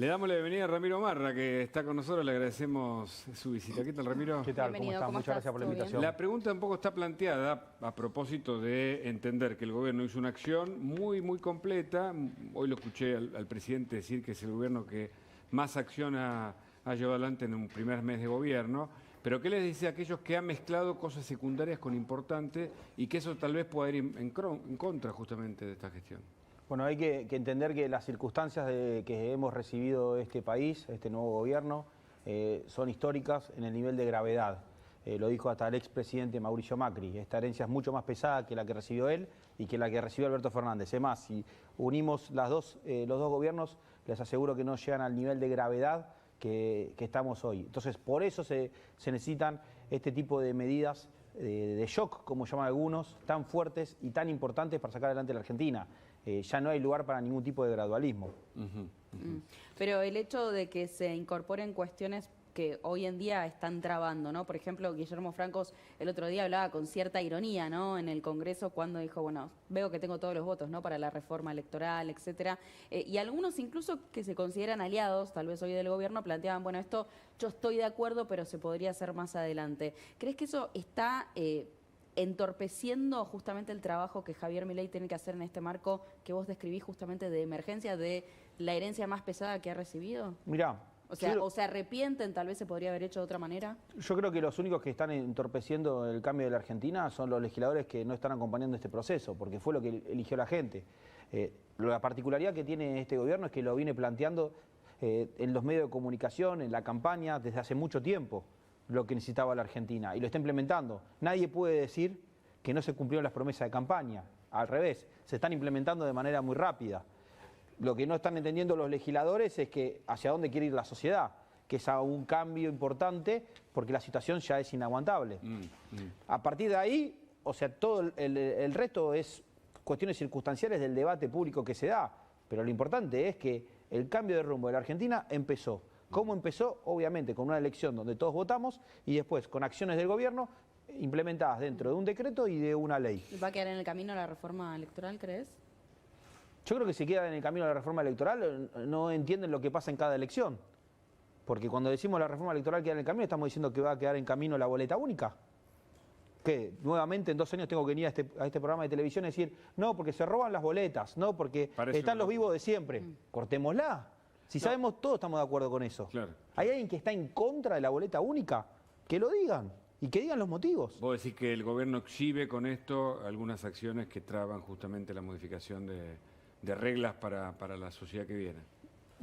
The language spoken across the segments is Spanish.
Le damos la bienvenida a Ramiro Marra, que está con nosotros, le agradecemos su visita. ¿Qué tal, Ramiro? ¿Qué tal? ¿Cómo estás? Muchas gracias por la invitación. La pregunta un poco está planteada a propósito de entender que el gobierno hizo una acción muy completa. Hoy lo escuché al presidente decir que es el gobierno que más acción ha llevado adelante en un primer mes de gobierno. Pero ¿qué les dice a aquellos que han mezclado cosas secundarias con importantes y que eso tal vez pueda ir en contra justamente de esta gestión? Bueno, hay que entender que las circunstancias que hemos recibido este país, este nuevo gobierno, son históricas en el nivel de gravedad. Lo dijo hasta el expresidente Mauricio Macri. Esta herencia es mucho más pesada que la que recibió él y que la que recibió Alberto Fernández. Es más, si unimos los dos gobiernos, les aseguro que no llegan al nivel de gravedad que estamos hoy. Entonces, por eso se necesitan este tipo de medidas de shock, como llaman algunos, tan fuertes y tan importantes para sacar adelante a la Argentina. Ya no hay lugar para ningún tipo de gradualismo. Pero el hecho de que se incorporen cuestiones que hoy en día están trabando, ¿no? Por ejemplo, Guillermo Francos el otro día hablaba con cierta ironía, ¿no?, en el Congreso cuando dijo, bueno, veo que tengo todos los votos, ¿no?, para la reforma electoral, etcétera. Y algunos incluso que se consideran aliados, tal vez hoy del gobierno, planteaban, bueno, esto yo estoy de acuerdo, pero se podría hacer más adelante. ¿Crees que eso está entorpeciendo justamente el trabajo que Javier Milei tiene que hacer en este marco que vos describís justamente de emergencia, de la herencia más pesada que ha recibido? Mirá. O se arrepienten, tal vez se podría haber hecho de otra manera. Yo creo que los únicos que están entorpeciendo el cambio de la Argentina son los legisladores que no están acompañando este proceso, porque fue lo que eligió la gente. La particularidad que tiene este gobierno es que lo viene planteando en los medios de comunicación, en la campaña, desde hace mucho tiempo, lo que necesitaba la Argentina, y lo está implementando. Nadie puede decir que no se cumplieron las promesas de campaña. Al revés, se están implementando de manera muy rápida. Lo que no están entendiendo los legisladores es que hacia dónde quiere ir la sociedad, que es a un cambio importante porque la situación ya es inaguantable. A partir de ahí, o sea, todo el resto es cuestiones circunstanciales del debate público que se da, pero lo importante es que el cambio de rumbo de la Argentina empezó. ¿Cómo empezó? Obviamente con una elección donde todos votamos y después con acciones del gobierno implementadas dentro de un decreto y de una ley. ¿Va a quedar en el camino la reforma electoral, crees? Yo creo que si queda en el camino de la reforma electoral no entienden lo que pasa en cada elección. Porque cuando decimos la reforma electoral queda en el camino, estamos diciendo que va a quedar en camino la boleta única. ¿Qué? Nuevamente en 2 años tengo que venir a este programa de televisión y decir, no, porque se roban las boletas, no, porque están los vivos de siempre. Cortémosla. Si sabemos, todos estamos de acuerdo con eso. Claro. ¿Hay alguien que está en contra de la boleta única? Que lo digan y que digan los motivos. Vos decís que el gobierno exhibe con esto algunas acciones que traban justamente la modificación de reglas para la sociedad que viene.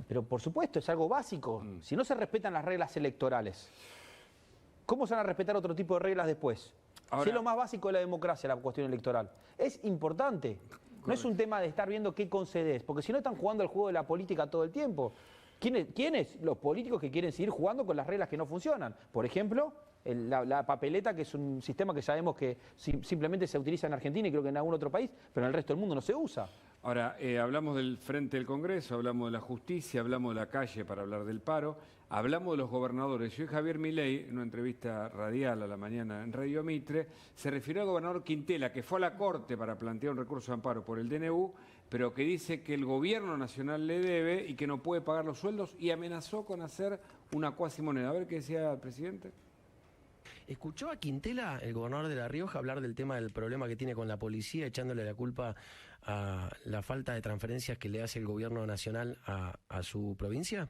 Pero por supuesto, es algo básico. Si no se respetan las reglas electorales, ¿cómo se van a respetar otro tipo de reglas después? Ahora, si es lo más básico de la democracia, la cuestión electoral. Es importante. No es un tema de estar viendo qué concedes, porque si no están jugando el juego de la política todo el tiempo. ¿Quiénes? Los políticos que quieren seguir jugando con las reglas que no funcionan. Por ejemplo, la papeleta, que es un sistema que sabemos que simplemente se utiliza en Argentina y creo que en algún otro país, pero en el resto del mundo no se usa. Ahora, hablamos del frente del Congreso, hablamos de la justicia, hablamos de la calle para hablar del paro, hablamos de los gobernadores. Y hoy Javier Milei, en una entrevista radial a la mañana en Radio Mitre, se refirió al gobernador Quintela, que fue a la Corte para plantear un recurso de amparo por el DNU, pero que dice que el gobierno nacional le debe y que no puede pagar los sueldos, y amenazó con hacer una cuasimoneda. A ver qué decía el presidente. ¿Escuchó a Quintela, el gobernador de La Rioja, hablar del tema del problema que tiene con la policía, echándole la culpa a la falta de transferencias que le hace el gobierno nacional a su provincia?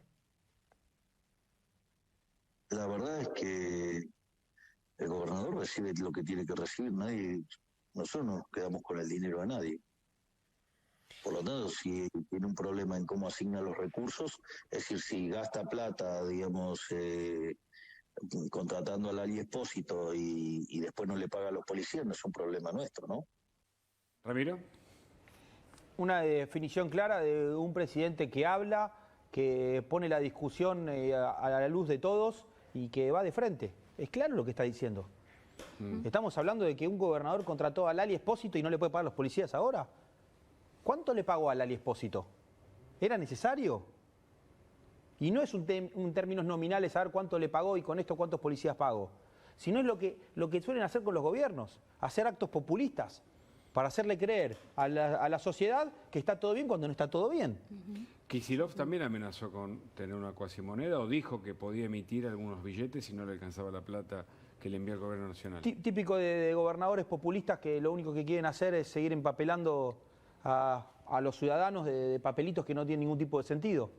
La verdad es que el gobernador recibe lo que tiene que recibir. Nosotros no nos quedamos con el dinero de nadie. Por lo tanto, si tiene un problema en cómo asigna los recursos, es decir, si gasta plata, digamos, contratando al Ali Espósito y después no le paga a los policías, no es un problema nuestro, ¿no? Ramiro. Una definición clara de un presidente que habla, que pone la discusión a la luz de todos y que va de frente. Es claro lo que está diciendo. Estamos hablando de que un gobernador contrató al Ali Espósito y no le puede pagar a los policías ahora. ¿Cuánto le pagó al Ali Espósito? ¿Era necesario? Y no es un términos nominales saber cuánto le pagó y con esto cuántos policías pagó, sino es lo que suelen hacer con los gobiernos, hacer actos populistas para hacerle creer a la sociedad que está todo bien cuando no está todo bien. Kicillof también amenazó con tener una cuasimoneda o dijo que podía emitir algunos billetes si no le alcanzaba la plata que le envía el gobierno nacional. Típico de gobernadores populistas que lo único que quieren hacer es seguir empapelando a los ciudadanos de papelitos que no tienen ningún tipo de sentido.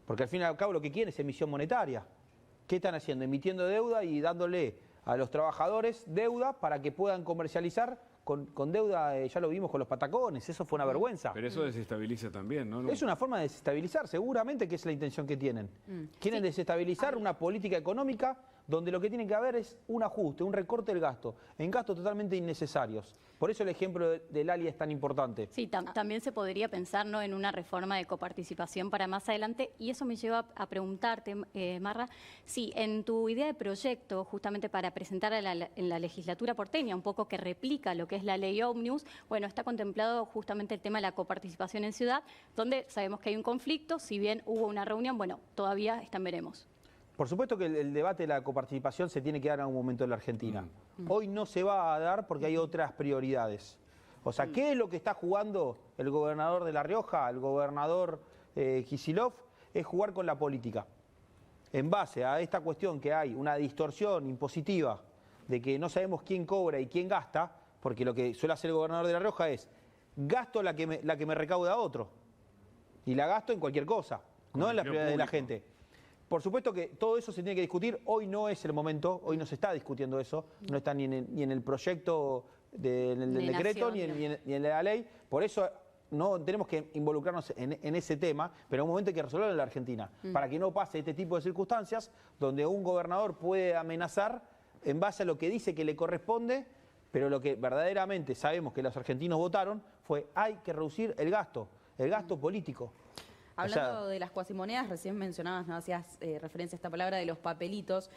Porque al fin y al cabo lo que quieren es emisión monetaria. ¿Qué están haciendo? Emitiendo deuda y dándole a los trabajadores deuda para que puedan comercializar con deuda. Ya lo vimos con los patacones, eso fue una vergüenza. Pero eso desestabiliza también, ¿no? Es una forma de desestabilizar, seguramente que es la intención que tienen. Quieren desestabilizar una política económica donde lo que tiene que haber es un ajuste, un recorte del gasto, en gastos totalmente innecesarios. Por eso el ejemplo del ALIA es tan importante. Sí, también se podría pensar, ¿no?, en una reforma de coparticipación para más adelante, y eso me lleva a preguntarte, Marra, si en tu idea de proyecto, justamente para presentar en la legislatura porteña, un poco que replica lo que es la ley Omnibus, bueno, está contemplado justamente el tema de la coparticipación en ciudad, donde sabemos que hay un conflicto, si bien hubo una reunión, bueno, todavía está en veremos. Por supuesto que el debate de la coparticipación se tiene que dar en algún momento en la Argentina. Hoy no se va a dar porque hay otras prioridades. O sea, ¿qué es lo que está jugando el gobernador de La Rioja, el gobernador Kicillof? Es jugar con la política. En base a esta cuestión que hay una distorsión impositiva de que no sabemos quién cobra y quién gasta, porque lo que suele hacer el gobernador de La Rioja es gasto la que me recauda otro. Y la gasto en cualquier cosa, no en las prioridades de la gente. Por supuesto que todo eso se tiene que discutir. Hoy no es el momento, hoy no se está discutiendo eso. No está ni en el proyecto del decreto ni en la ley. Por eso no tenemos que involucrarnos en ese tema, pero en un momento hay que resolverlo en la Argentina, para que no pase este tipo de circunstancias donde un gobernador puede amenazar en base a lo que dice que le corresponde, pero lo que verdaderamente sabemos que los argentinos votaron fue hay que reducir el gasto político. Hablando de las cuasimonedas, recién mencionabas, no hacías referencia a esta palabra de los papelitos.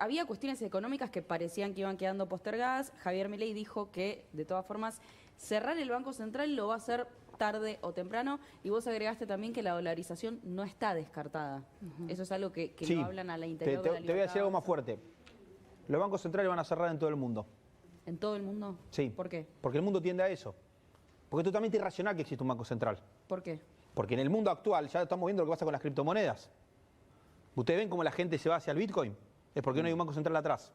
Había cuestiones económicas que parecían que iban quedando postergadas. Javier Milei dijo que, de todas formas, cerrar el Banco Central lo va a hacer tarde o temprano. Y vos agregaste también que la dolarización no está descartada. Eso es algo que sí, lo hablan a la interior de la libertad. Te voy a decir algo más fuerte. Los bancos centrales van a cerrar en todo el mundo. ¿En todo el mundo? Sí. ¿Por qué? Porque el mundo tiende a eso. Porque es totalmente irracional que exista un banco central. ¿Por qué? Porque en el mundo actual ya estamos viendo lo que pasa con las criptomonedas. ¿Ustedes ven cómo la gente se va hacia el Bitcoin? Es porque no hay un banco central atrás.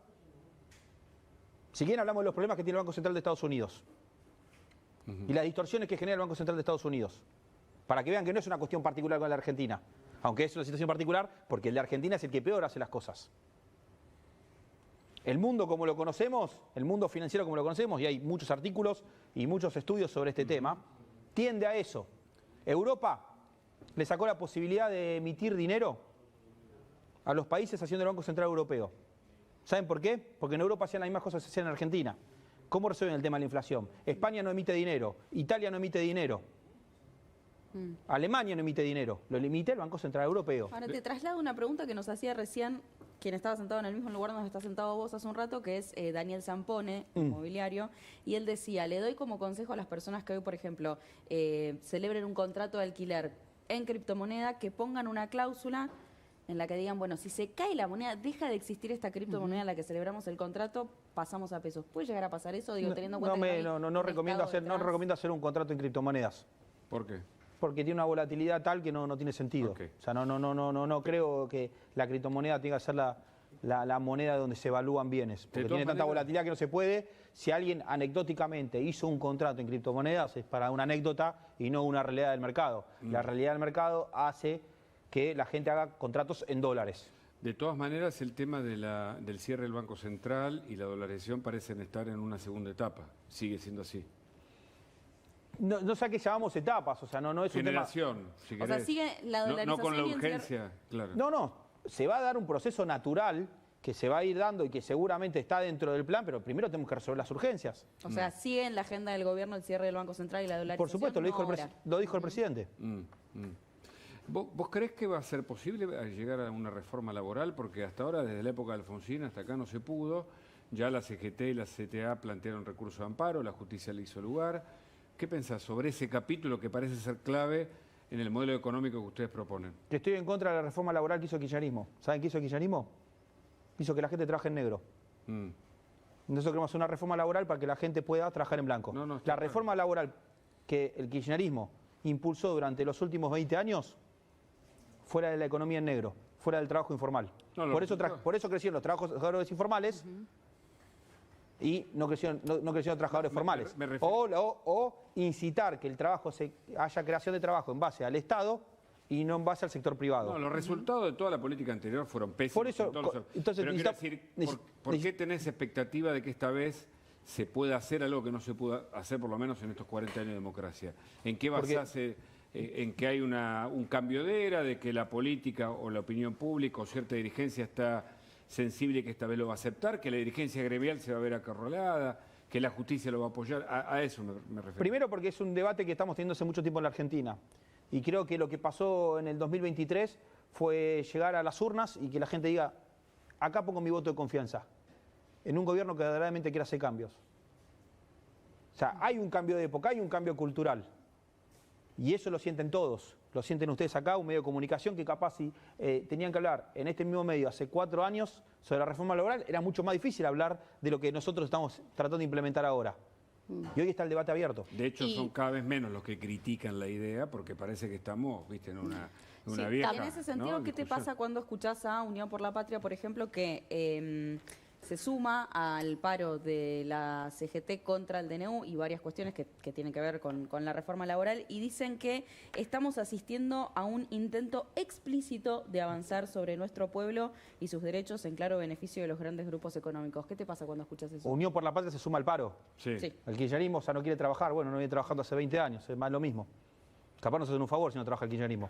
Si quieren hablamos de los problemas que tiene el Banco Central de Estados Unidos. Y las distorsiones que genera el Banco Central de Estados Unidos. Para que vean que no es una cuestión particular con la Argentina. Aunque es una situación particular, porque el de Argentina es el que peor hace las cosas. El mundo como lo conocemos, el mundo financiero como lo conocemos, y hay muchos artículos y muchos estudios sobre este tema, tiende a eso. Europa le sacó la posibilidad de emitir dinero a los países haciendo el Banco Central Europeo. ¿Saben por qué? Porque en Europa hacían las mismas cosas que se hacían en Argentina. ¿Cómo resuelven el tema de la inflación? España no emite dinero, Italia no emite dinero, Alemania no emite dinero, lo emite el Banco Central Europeo. Ahora te traslado una pregunta que nos hacía recién quien estaba sentado en el mismo lugar donde está sentado vos hace un rato, que es Daniel Zampone, inmobiliario, y él decía, le doy como consejo a las personas que hoy, por ejemplo, celebren un contrato de alquiler en criptomoneda, que pongan una cláusula en la que digan, bueno, si se cae la moneda, deja de existir esta criptomoneda en la que celebramos el contrato, pasamos a pesos. ¿Puede llegar a pasar eso? Digo, teniendo en cuenta no recomiendo hacer un contrato en criptomonedas. ¿Por qué? Porque tiene una volatilidad tal que no tiene sentido. Okay. O sea, no creo que la criptomoneda tenga que ser la moneda donde se evalúan bienes. Porque tiene tanta volatilidad que no se puede. Si alguien anecdóticamente hizo un contrato en criptomonedas, es para una anécdota y no una realidad del mercado. La realidad del mercado hace que la gente haga contratos en dólares. De todas maneras, el tema del cierre del Banco Central y la dolarización parecen estar en una segunda etapa. Sigue siendo así. No sé a qué llamamos etapas, o sea, no es generación, un tema... si o sea, sigue la dolarización. No con la urgencia, claro. No, se va a dar un proceso natural que se va a ir dando y que seguramente está dentro del plan, pero primero tenemos que resolver las urgencias. O sea, sigue en la agenda del gobierno el cierre del Banco Central y la dolarización. Por supuesto, lo dijo el presidente. ¿Vos creés que va a ser posible llegar a una reforma laboral? Porque hasta ahora, desde la época de Alfonsín hasta acá no se pudo. Ya la CGT y la CTA plantearon recurso de amparo, la justicia le hizo lugar. ¿Qué pensás sobre ese capítulo que parece ser clave en el modelo económico que ustedes proponen? Que estoy en contra de la reforma laboral que hizo el kirchnerismo. ¿Saben qué hizo el kirchnerismo? Hizo que la gente trabaje en negro. Nosotros queremos hacer una reforma laboral para que la gente pueda trabajar en blanco. La reforma laboral que el kirchnerismo impulsó durante los últimos 20 años fuera de la economía en negro, fuera del trabajo informal. No, por eso crecieron los trabajadores informales y no crecieron los trabajadores formales. O incitar que el trabajo haya creación de trabajo en base al Estado y no en base al sector privado. No, los resultados de toda la política anterior fueron pésimos. Por eso, entonces, pero quiero decir, ¿por qué tenés expectativa de que esta vez se pueda hacer algo que no se pudo hacer por lo menos en estos 40 años de democracia? ¿En qué basarse? ¿En que hay un cambio de era, de que la política o la opinión pública o cierta dirigencia está sensible que esta vez lo va a aceptar, que la dirigencia gremial se va a ver acarrolada, que la justicia lo va a apoyar? A eso me refiero. Primero porque es un debate que estamos teniendo hace mucho tiempo en la Argentina. Y creo que lo que pasó en el 2023 fue llegar a las urnas y que la gente diga, acá pongo mi voto de confianza, en un gobierno que verdaderamente quiere hacer cambios. O sea, hay un cambio de época, hay un cambio cultural. Y eso lo sienten todos, lo sienten ustedes acá, un medio de comunicación que capaz si tenían que hablar en este mismo medio hace 4 años sobre la reforma laboral, era mucho más difícil hablar de lo que nosotros estamos tratando de implementar ahora. Y hoy está el debate abierto. De hecho, son cada vez menos los que critican la idea porque parece que estamos, viste, en una vieja. En ese sentido, ¿no? ¿qué te pasa cuando escuchás a Unión por la Patria, por ejemplo, que se suma al paro de la CGT contra el DNU y varias cuestiones que tienen que ver con la reforma laboral, y dicen que estamos asistiendo a un intento explícito de avanzar sobre nuestro pueblo y sus derechos en claro beneficio de los grandes grupos económicos? ¿Qué te pasa cuando escuchas eso? Unión por la Patria se suma al paro. Sí. El kirchnerismo, o sea, no quiere trabajar. Bueno, no viene trabajando hace 20 años, es más lo mismo. Capaz nos hacen un favor si no trabaja el kirchnerismo.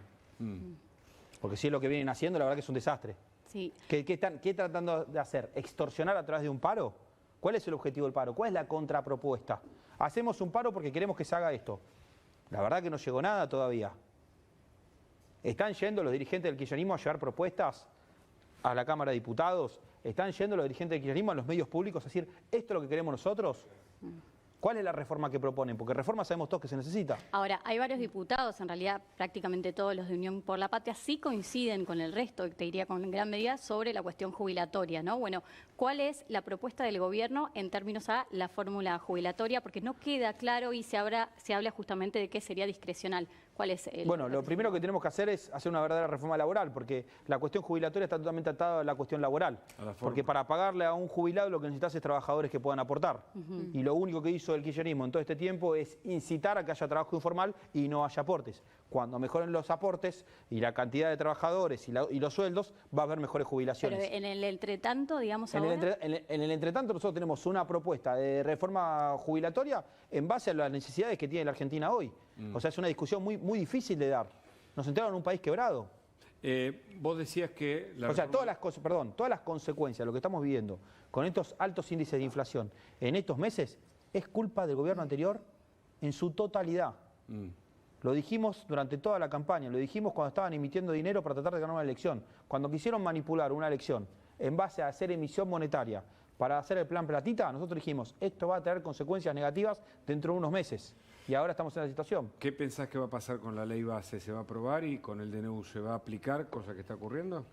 Porque si es lo que vienen haciendo, la verdad que es un desastre. Sí. ¿Qué están tratando de hacer? ¿Extorsionar a través de un paro? ¿Cuál es el objetivo del paro? ¿Cuál es la contrapropuesta? Hacemos un paro porque queremos que se haga esto. La verdad que no llegó nada todavía. ¿Están yendo los dirigentes del kirchnerismo a llevar propuestas a la Cámara de Diputados? ¿Están yendo los dirigentes del kirchnerismo a los medios públicos a decir, esto es lo que queremos nosotros? ¿Cuál es la reforma que proponen? Porque reforma sabemos todos que se necesita. Ahora, hay varios diputados, en realidad prácticamente todos los de Unión por la Patria, sí coinciden con el resto, te diría con gran medida, sobre la cuestión jubilatoria, ¿no? Bueno, ¿cuál es la propuesta del gobierno en términos a la fórmula jubilatoria? Porque no queda claro y se habla justamente de que sería discrecional. ¿Cuál es el...? Bueno, lo primero que tenemos que hacer es hacer una verdadera reforma laboral, porque la cuestión jubilatoria está totalmente atada a la cuestión laboral. Porque para pagarle a un jubilado lo que necesitas es trabajadores que puedan aportar. Y lo único que hizo el kirchnerismo en todo este tiempo es incitar a que haya trabajo informal y no haya aportes. Cuando mejoren los aportes y la cantidad de trabajadores y los sueldos, va a haber mejores jubilaciones. Pero en el entretanto, digamos en el entretanto, nosotros tenemos una propuesta de reforma jubilatoria en base a las necesidades que tiene la Argentina hoy. O sea, es una discusión muy difícil de dar. Nos entraron en un país quebrado. Vos decías que... todas las consecuencias de lo que estamos viviendo con estos altos índices de inflación en estos meses es culpa del gobierno anterior en su totalidad. Lo dijimos durante toda la campaña, lo dijimos cuando estaban emitiendo dinero para tratar de ganar una elección. Cuando quisieron manipular una elección en base a hacer emisión monetaria para hacer el plan platita, nosotros dijimos, esto va a tener consecuencias negativas dentro de unos meses. Y ahora estamos en la situación. ¿Qué pensás que va a pasar con la ley base? ¿Se va a aprobar y con el DNU se va a aplicar, cosa que está ocurriendo?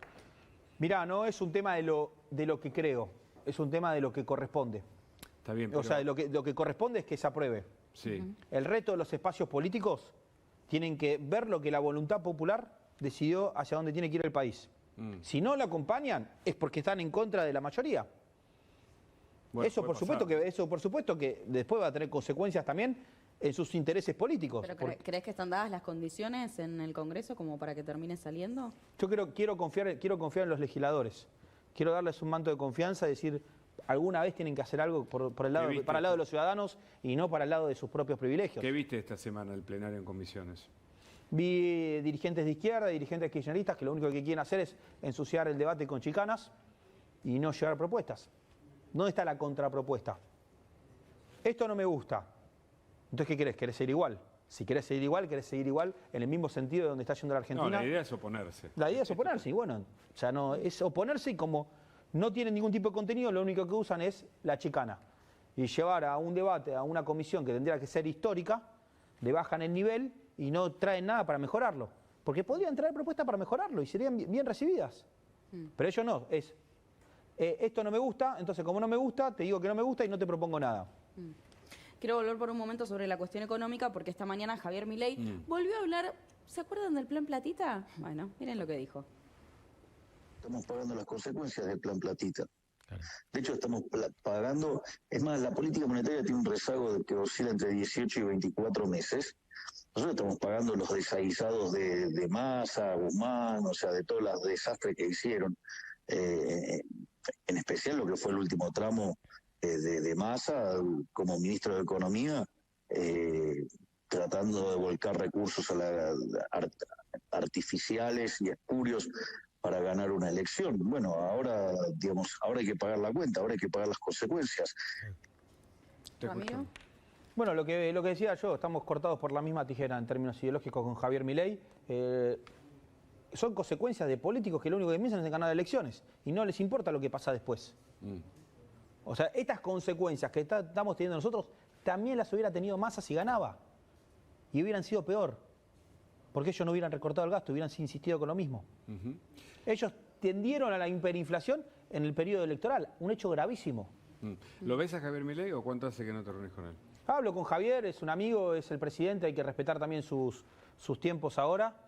Mirá, no es un tema de lo que creo, es un tema de lo que corresponde. Está bien, pero... O sea, lo que corresponde es que se apruebe. Sí. El resto de los espacios políticos tienen que ver lo que la voluntad popular decidió hacia dónde tiene que ir el país. Si no lo acompañan, es porque están en contra de la mayoría. Bueno, eso por supuesto que después va a tener consecuencias también en sus intereses políticos. ¿Pero crees que están dadas las condiciones en el Congreso como para que termine saliendo? Yo quiero confiar en los legisladores. Quiero darles un manto de confianza y decir, alguna vez tienen que hacer algo para el lado de los ciudadanos y no para el lado de sus propios privilegios. ¿Qué viste esta semana el plenario en comisiones? Vi dirigentes de izquierda, dirigentes kirchneristas que lo único que quieren hacer es ensuciar el debate con chicanas y no llevar propuestas. ¿Dónde está la contrapropuesta? Esto no me gusta. Entonces, ¿qué querés? ¿Querés seguir igual? Si querés seguir igual en el mismo sentido de donde está yendo la Argentina. No, la idea es oponerse. La idea es oponerse, y bueno, o sea, no, es oponerse y como no tienen ningún tipo de contenido, lo único que usan es la chicana. Y llevar a un debate, a una comisión que tendría que ser histórica, le bajan el nivel y no traen nada para mejorarlo. Porque podrían traer propuestas para mejorarlo y serían bien recibidas. Pero ellos no, esto no me gusta, entonces como no me gusta, te digo que no me gusta y no te propongo nada. quiero volver por un momento sobre la cuestión económica, porque esta mañana Javier Milei volvió a hablar, ¿se acuerdan del plan Platita? Bueno, miren lo que dijo. Estamos pagando las consecuencias del plan Platita. De hecho, estamos pagando, es más, la política monetaria tiene un rezago de que oscila entre 18 y 24 meses. Nosotros estamos pagando los desaguisados de Massa, Guzmán, o sea, de todos los desastres que hicieron, en especial lo que fue el último tramo de Massa como ministro de Economía, tratando de volcar recursos artificiales y espurios para ganar una elección. Bueno, ahora, digamos, ahora hay que pagar la cuenta, ahora hay que pagar las consecuencias. Ramiro. Bueno, lo que decía yo, estamos cortados por la misma tijera en términos ideológicos con Javier Milei. Son consecuencias de políticos que lo único que piensan es en ganar elecciones y no les importa lo que pasa después. O sea, estas consecuencias que estamos teniendo nosotros también las hubiera tenido Massa si ganaba y hubieran sido peor, porque ellos no hubieran recortado el gasto, hubieran insistido con lo mismo. Ellos tendieron a la hiperinflación en el periodo electoral, un hecho gravísimo. ¿Lo ves a Javier Milei o cuánto hace que no te reunís con él? Hablo con Javier, es un amigo, es el presidente, hay que respetar también sus tiempos ahora.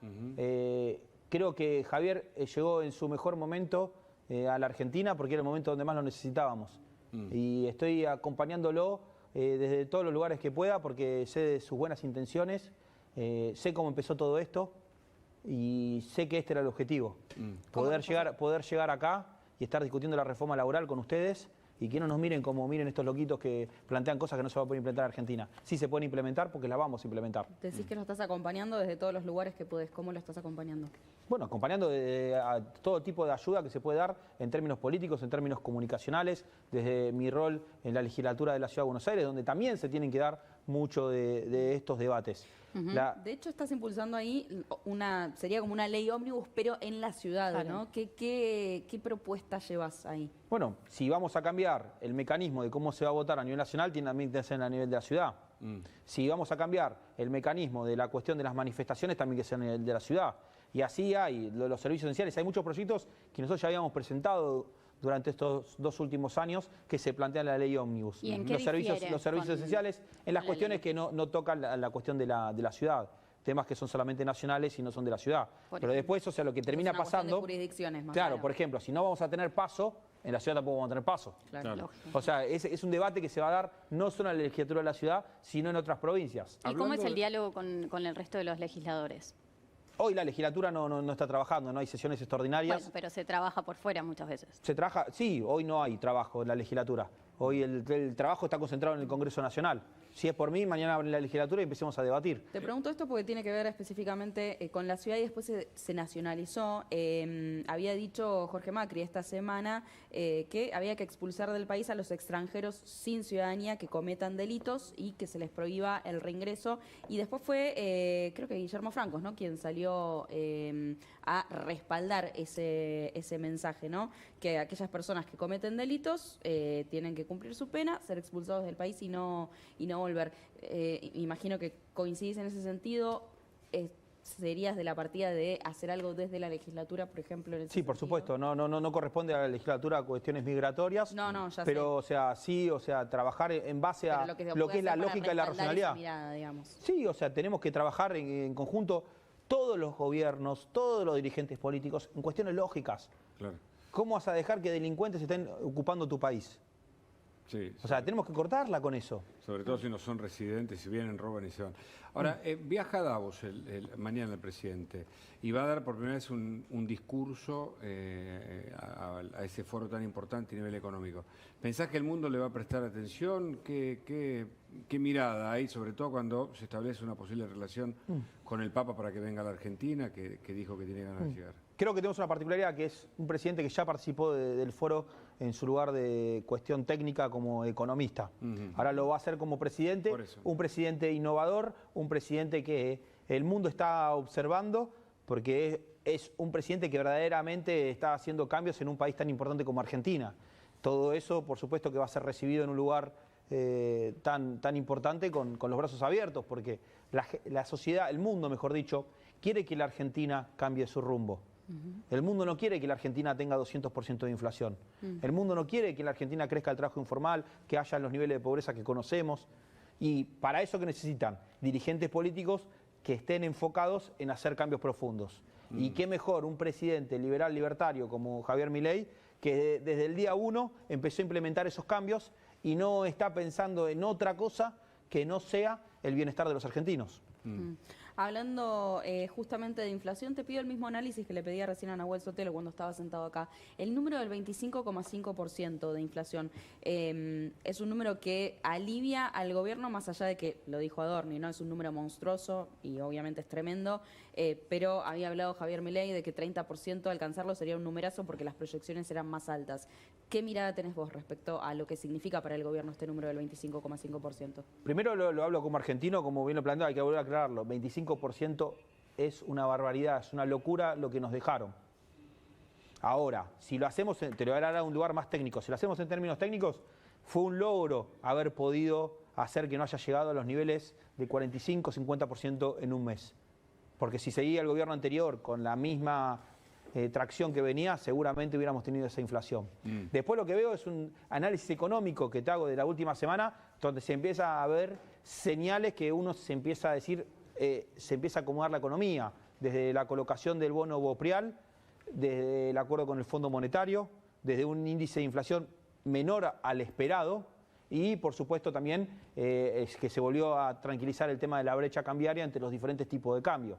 Creo que Javier llegó en su mejor momento a la Argentina porque era el momento donde más lo necesitábamos. Y estoy acompañándolo desde todos los lugares que pueda porque sé de sus buenas intenciones, sé cómo empezó todo esto y sé que este era el objetivo. Poder llegar acá y estar discutiendo la reforma laboral con ustedes y que no nos miren como miren estos loquitos que plantean cosas que no se va a poder implementar en Argentina. Sí se pueden implementar porque las vamos a implementar. Decís que lo estás acompañando desde todos los lugares que podés. ¿Cómo lo estás acompañando? Bueno, acompañando a todo tipo de ayuda que se puede dar en términos políticos, en términos comunicacionales, desde mi rol en la legislatura de la Ciudad de Buenos Aires, donde también se tienen que dar mucho de estos debates. De hecho, estás impulsando ahí sería como una ley ómnibus, pero en la ciudad, claro, ¿no? ¿Qué propuesta llevas ahí? Bueno, si vamos a cambiar el mecanismo de cómo se va a votar a nivel nacional, tiene también que ser a nivel de la ciudad. Si vamos a cambiar el mecanismo de la cuestión de las manifestaciones, también que sea a nivel de la ciudad. Y así hay los servicios esenciales. Hay muchos proyectos que nosotros ya habíamos presentado durante estos 2 últimos años que se plantea en la ley ómnibus. ¿Y en qué los servicios esenciales en las cuestiones que no tocan la cuestión de la ciudad. Temas que son solamente nacionales y no son de la ciudad. Pero después, o sea, lo que termina pasando... De jurisdicciones más claro, por ejemplo, si no vamos a tener paso, en la ciudad tampoco vamos a tener paso. Claro. O sea, es un debate que se va a dar no solo en la legislatura de la ciudad, sino en otras provincias. ¿Y cómo es el diálogo con el resto de los legisladores? Hoy la legislatura no está trabajando, no hay sesiones extraordinarias. Bueno, pero se trabaja por fuera muchas veces. Se trabaja, sí, hoy no hay trabajo en la legislatura. Hoy el trabajo está concentrado en el Congreso Nacional. Si es por mí, mañana abre la legislatura y empecemos a debatir. Te pregunto esto porque tiene que ver específicamente con la ciudad y después se nacionalizó. Había dicho Jorge Macri esta semana que había que expulsar del país a los extranjeros sin ciudadanía que cometan delitos y que se les prohíba el reingreso. Y después fue, creo que Guillermo Francos, ¿no?, quien salió a respaldar ese mensaje, ¿no?, que aquellas personas que cometen delitos tienen que cumplir su pena, ser expulsados del país y no volver. Imagino que coincidís en ese sentido. ¿Serías de la partida de hacer algo desde la legislatura, por ejemplo? En ese sí, por supuesto. No corresponde a la legislatura cuestiones migratorias. No, ya pero, sé. o sea, sí, o sea, trabajar en base a lo que es la lógica y la racionalidad. Mirada, digamos. Sí, o sea, tenemos que trabajar en conjunto todos los gobiernos, todos los dirigentes políticos, en cuestiones lógicas. Claro. ¿Cómo vas a dejar que delincuentes estén ocupando tu país? Sí, o sea, tenemos que cortarla con eso. Sobre todo si no son residentes, si vienen, roban y se van. Ahora, viaja a Davos mañana el presidente y va a dar por primera vez un discurso a ese foro tan importante a nivel económico. ¿Pensás que el mundo le va a prestar atención? ¿Qué mirada hay, sobre todo cuando se establece una posible relación con el Papa para que venga a la Argentina, que dijo que tiene ganas de llegar? Creo que tenemos una particularidad que es un presidente que ya participó del foro en su lugar de cuestión técnica como economista. Ahora lo va a hacer como presidente, un presidente innovador, un presidente que el mundo está observando porque es un presidente que verdaderamente está haciendo cambios en un país tan importante como Argentina. Todo eso, por supuesto, que va a ser recibido en un lugar tan importante con los brazos abiertos, porque la sociedad, el mundo, mejor dicho, quiere que la Argentina cambie su rumbo. El mundo no quiere que la Argentina tenga 200% de inflación. El mundo no quiere que en la Argentina crezca el trabajo informal, que haya los niveles de pobreza que conocemos. Y para eso, ¿qué necesitan? Dirigentes políticos que estén enfocados en hacer cambios profundos. Y qué mejor un presidente liberal libertario como Javier Milei, que desde el día 1 empezó a implementar esos cambios y no está pensando en otra cosa que no sea el bienestar de los argentinos. Hablando justamente de inflación, te pido el mismo análisis que le pedía recién a Nahuel Sotelo cuando estaba sentado acá. El número del 25,5% de inflación es un número que alivia al gobierno, más allá de que, lo dijo Adorni, ¿no? Es un número monstruoso y obviamente es tremendo, pero había hablado Javier Milei de que 30% alcanzarlo sería un numerazo porque las proyecciones eran más altas. ¿Qué mirada tenés vos respecto a lo que significa para el gobierno este número del 25,5%? Primero lo hablo como argentino, como bien lo planteó, hay que volver a aclararlo. 25% es una barbaridad, es una locura lo que nos dejaron. Ahora, si lo hacemos, te lo voy a dar a un lugar más técnico, si lo hacemos en términos técnicos, fue un logro haber podido hacer que no haya llegado a los niveles de 45-50% en un mes. Porque si seguía el gobierno anterior con la misma tracción que venía, seguramente hubiéramos tenido esa inflación. Después lo que veo es un análisis económico que te hago de la última semana, donde se empieza a ver señales que uno se empieza a decir, se empieza a acomodar la economía, desde la colocación del bono bopreal, desde el acuerdo con el Fondo Monetario, desde un índice de inflación menor al esperado y, por supuesto, también es que se volvió a tranquilizar el tema de la brecha cambiaria entre los diferentes tipos de cambio.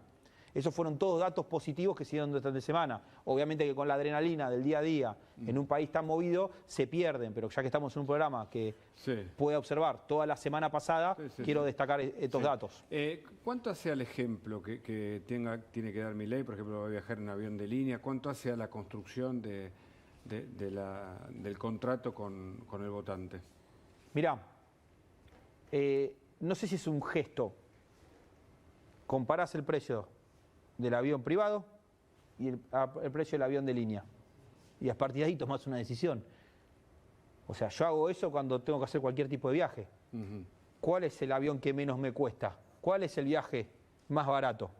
Esos fueron todos datos positivos que se dieron durante la semana. Obviamente que con la adrenalina del día a día, en un país tan movido, se pierden, pero ya que estamos en un programa que puede observar toda la semana pasada, quiero destacar estos datos. ¿Cuánto hace al ejemplo que tiene que dar Milei, por ejemplo, va a viajar en avión de línea? ¿Cuánto hace a la construcción del contrato con el votante? Mirá, no sé si es un gesto. Comparás el precio del avión privado y el precio del avión de línea. Y a partir de ahí tomás una decisión. O sea, yo hago eso cuando tengo que hacer cualquier tipo de viaje. ¿Cuál es el avión que menos me cuesta? ¿Cuál es el viaje más barato?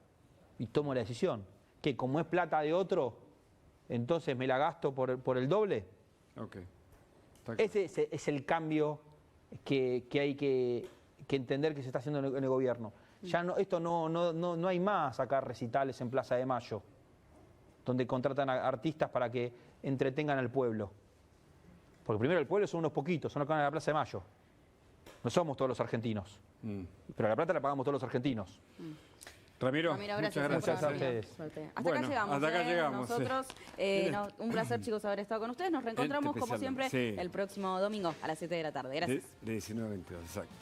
Y tomo la decisión. Que como es plata de otro, entonces me la gasto por el doble. Okay. Ese es el cambio que hay que entender que se está haciendo en el gobierno. Ya no hay más acá recitales en Plaza de Mayo, donde contratan a artistas para que entretengan al pueblo. Porque primero el pueblo son unos poquitos, son los que van a la Plaza de Mayo. No somos todos los argentinos. Pero la plata la pagamos todos los argentinos. Ramiro, gracias, muchas gracias. a ustedes. Hasta acá llegamos. Hasta acá llegamos. Nosotros, un placer, chicos, haber estado con ustedes. Nos reencontramos, como siempre, el próximo domingo a las 7 de la tarde. Gracias. De 19 a 22, exacto.